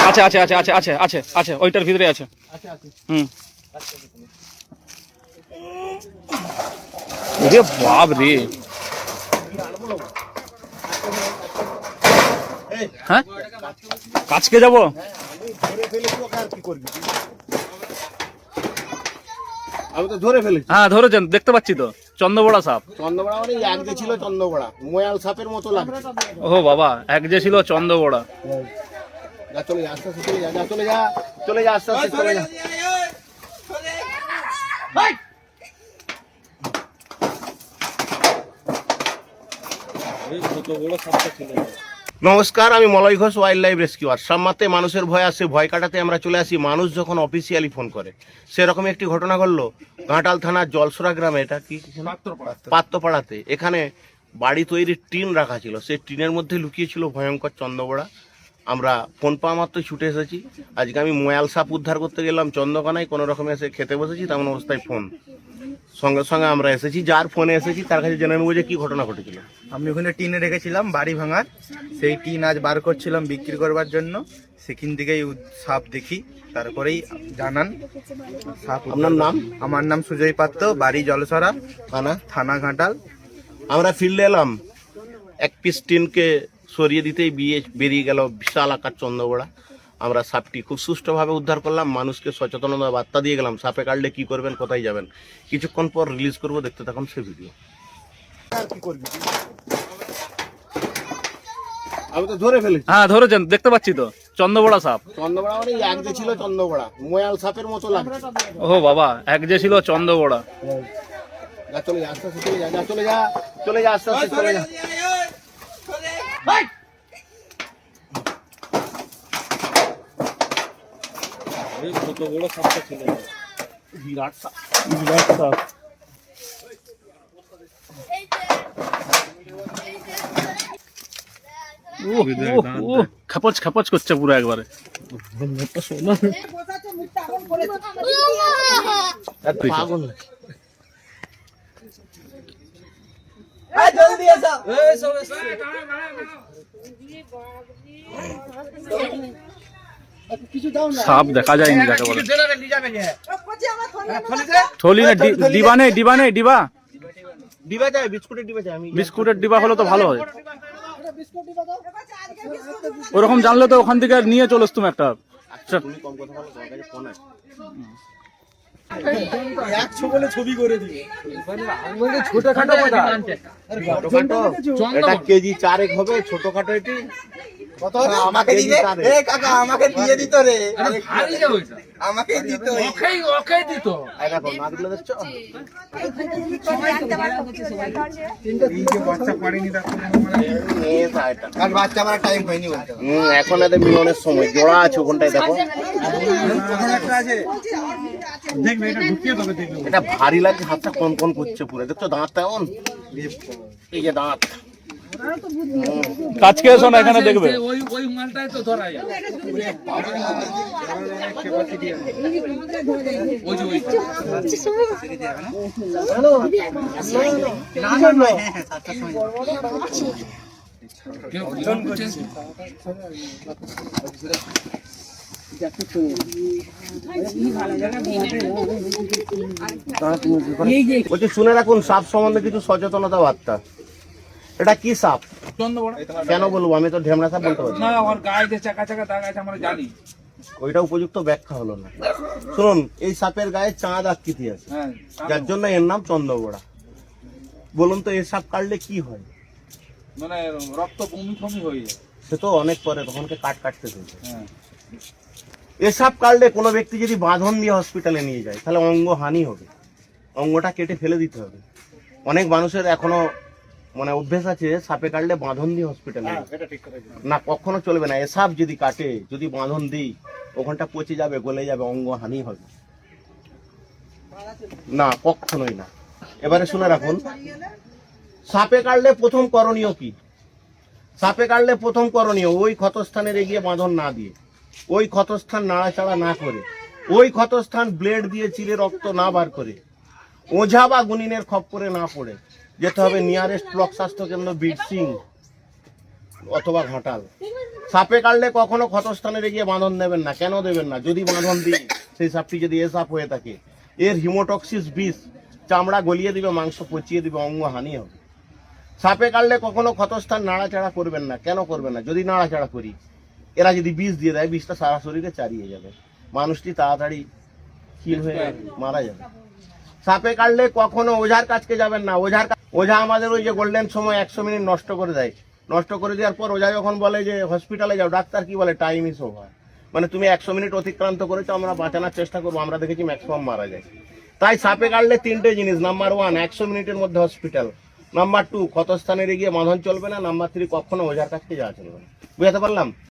আছে আছে আছে আছে আছে আছে আছে ওইটার ভিতরে আছে। হুম রে বাপ রে, হ্যাঁ কাছকে যাবো? আমি তো ধরে ফেলেছি। হ্যাঁ ধরেছেন, দেখতে পাচ্ছি তো চন্দ্রবড়া সাপ। চন্দ্রবড়া মানে এক যে ছিল চন্দ্রবড়া, ময়াল সাপের মতো লাগছে। ও বাবা, এক যে ছিল চন্দ্রবড়া। যা চলে যা, আস্তে আস্তে চলে যা, চলে যা, চলে যা, আস্তে আস্তে চলে যা। নমস্কার, আমি Malay Ghosh, wild life rescuer. সামমাতে মানুষের ভয় আসে, ভয় কাটাতে আমরা চলে আসি। মানুষ যখন অফিসিয়ালি ফোন করে, সেরকম একটি ঘটনা ঘটলো ঘাটাল থানার জলসরা গ্রামে। এটা কি পাত্রপাড়াতে। এখানে বাড়ি তৈরির টিন রাখা ছিল, সেই টিনের মধ্যে লুকিয়ে ছিল ভয়ঙ্কর চন্দ্রবড়া। আমরা ফোন পাওয়া মাত্রই ছুটে এসেছি। আজকে আমি ময়াল সাপ উদ্ধার করতে গেলাম চন্দ্রকোনায়, কোনো রকমে এসে খেতে বসেছি, তেমন অবস্থায় ফোন। সঙ্গে সঙ্গে আমরা এসেছি, যার ফোনে এসেছি তার কাছে জেনে নেবো যে কি ঘটনা ঘটেছিল। আমি ওখানে টিনে রেখেছিলাম বাড়ি ভাঙার, সেই টিন আজ বার করছিলাম বিক্রি করবার জন্য। সেখান থেকেই সাপ দেখি, তারপরেই জানান সাপ। আপনার নাম? আমার নাম সুজয় পাত্র, বাড়ি জলসরা, থানা ঘাটাল। আমরা ফিল্ডে এলাম, এক পিস টিনকে সরিয়ে দিতেই বেরিয়ে গেল বিশাল আকার চন্দ্রবড়া। আমরা সাপটি খুব সুষ্ঠুভাবে উদ্ধার করলাম, মানুষকে সচেতনতা বার্তা দিয়ে গেলাম সাপে কাটলে কি করবেন, কোথায় যাবেন। কিছুক্ষণ পর রিলিজ করব, দেখতে থাকুন সে ভিডিও। আমি তো ধরে ফেলেছি। হ্যাঁ ধরেছেন, দেখতে পাচ্ছি তো চন্দ্রবড়া সাপ। চন্দ্রবড়া মানে এক যে ছিল চন্দ্রবড়া, ময়াল সাপের মতো লাগছে। ও বাবা, এক যে ছিল চন্দ্রবড়া। যা চলে যা, আস্তে আস্তে চলে যা, যা চলে যা, চলে যা, আস্তে আস্তে চলে যা। কত বড় সাপটা ছিল, বিরাট সাপ। বিরাট সাপ। খাপচ খাপচ করছে পুরো একবারে। পাগল। সাপ দেখা যায়নি যাকে বলে। থলি না ডিবা নেই, ডিবা নেই, ডিবা ডিবা চাই, বিস্কুটের ডিবা চাই। আমি বিস্কুটের ডিবা হলে তো ভালো হয়। ওরকম জানলে তো ওখান থেকে নিয়ে চলে তুমি একটা। তুমি কম কথা বলো, তোমার কাছে ফোন আছে। ছবি করে দিবে ছোটখাটো এটা কেজি 4 হবে, ছোটখাটো এটি কত হবে? আমাকে দিবে এ কাকা, আমাকে দিয়ে দিত রে, আমাকে দিত, ওকে দিত। দেখো নাগুলো দেখছো, বাচ্চা পড়েনি, আর বাচ্চা আমার টাইম হয়নি বলতে। এখন এদের মিলনের সময় জোড়া আছে ওখানটায়, দেখো এটা ভারী লাগে, হাতটা কন কন করছে পুরো। দেখছো দাঁতটা এমন, এই যে দাঁত। কাজকে এসো না, এখানে দেখবে। ওই মালটাই তো ধরা যায়। বলছি শুনে রাখুন, সাপ সম্বন্ধে কিছু সচেতনতা বার্তা। এটা কি সাপ? কেন বলবো, আমি তো ঢেমনা সাপ বলতে পারি না, ওর গায়ে যে চাকা চাকা দাগ আছে আমরা জানি। ওইটা উপযুক্ত ব্যাখ্যা হলো না। শুনুন, এই সাপের গায়ে চাঁদ আকৃতি আছে, হ্যাঁ, যার জন্য এর নাম চন্দ্রবড়া। বলুন তো এই সাপ কাটলে কি হয়? মানে রক্ত বমি ফমি হয়ে যায়। সে তো অনেক পরে, তখনকে কাটতে চলছে। হ্যাঁ, এ সাপ কাটলে কোনো ব্যক্তি যদি বাঁধন দিয়ে হসপিটালে নিয়ে যায়, তাহলে অঙ্গ হানি হবে, অঙ্গটা কেটে ফেলে দিতে হবে। অনেক মানুষের এখনো মানে অভ্যেস আছে সাপে কাটলে বাঁধন দিয়ে হসপিটালে না, কখনো চলবে না। এ সাপ যদি কাটে, যদি বাঁধন দিই, ওখানটা পচে যাবে, গলে যাবে, অঙ্গ হানি হবে, না কখনোই না। এবারে শুনে রাখুন, সাপে কাটলে প্রথম করণীয় কি? সাপে কাটলে প্রথম করণীয়, ওই ক্ষতস্থানের এগিয়ে বাঁধন না দিয়ে, ওই ক্ষতস্থান নাড়াচাড়া না করে, ওই ক্ষতস্থান ব্লেড দিয়ে চিরে রক্ত না বার করে, ওঝা বা গুনিনের খপ্পরে না পড়ে যেতে হবে নিয়ারেস্ট ব্লক স্বাস্থ্য কেন্দ্র, বিটসিং। অথবা ঘাটাল। সাপে কাটলে কখনো ক্ষতস্থানে গিয়ে বাঁধন দেবেন না। কেন দেবেন না? যদি বাঁধন দিই সেই সাপটি যদি এ সাপ হয়ে থাকে, এর হিমোটক্সিস বিষ চামড়া গলিয়ে দিবে, মাংস পচিয়ে দিবে, অঙ্গ হানি হবে। সাপে কাটলে কখনো ক্ষতস্থান নাড়াচাড়া করবেন না। কেন করবেন না? যদি নাড়াচাড়া করি, এরা যদি বিষ দিয়ে দেয়, বিষটা সারা শরীরে চারিয়ে যাবে, মানুষটি তাড়াতাড়ি ক্ষীণ হয়ে মারা যাবে। সাপে কাটলে কখনো ওঝার কাছকে যাবেন না। ওঝা আমাদের ওই যে গোল্ডেন সময় 100 মিনিট নষ্ট করে দেয়। নষ্ট করে দেওয়ার পর ওঝা যখন বলে যে হসপিটালে যাও, ডাক্তার কি বলে? Time is over. মানে তুমি 100 মিনিট অতিক্রান্ত করেছো, আমরা বাঁচানোর চেষ্টা করবো, আমরা দেখেছি ম্যাক্সিমাম মারা যায়। তাই সাপে কাটলে 3টে জিনিস: নাম্বার 1 100 মিনিটের মধ্যে হসপিটাল, নাম্বার 2 ক্ষতস্থানে গিয়ে বাঁধন চলবে না, নাম্বার 3 কখনো ওঝার কাছকে যাওয়া চলবে না। বুঝাতে পারলাম?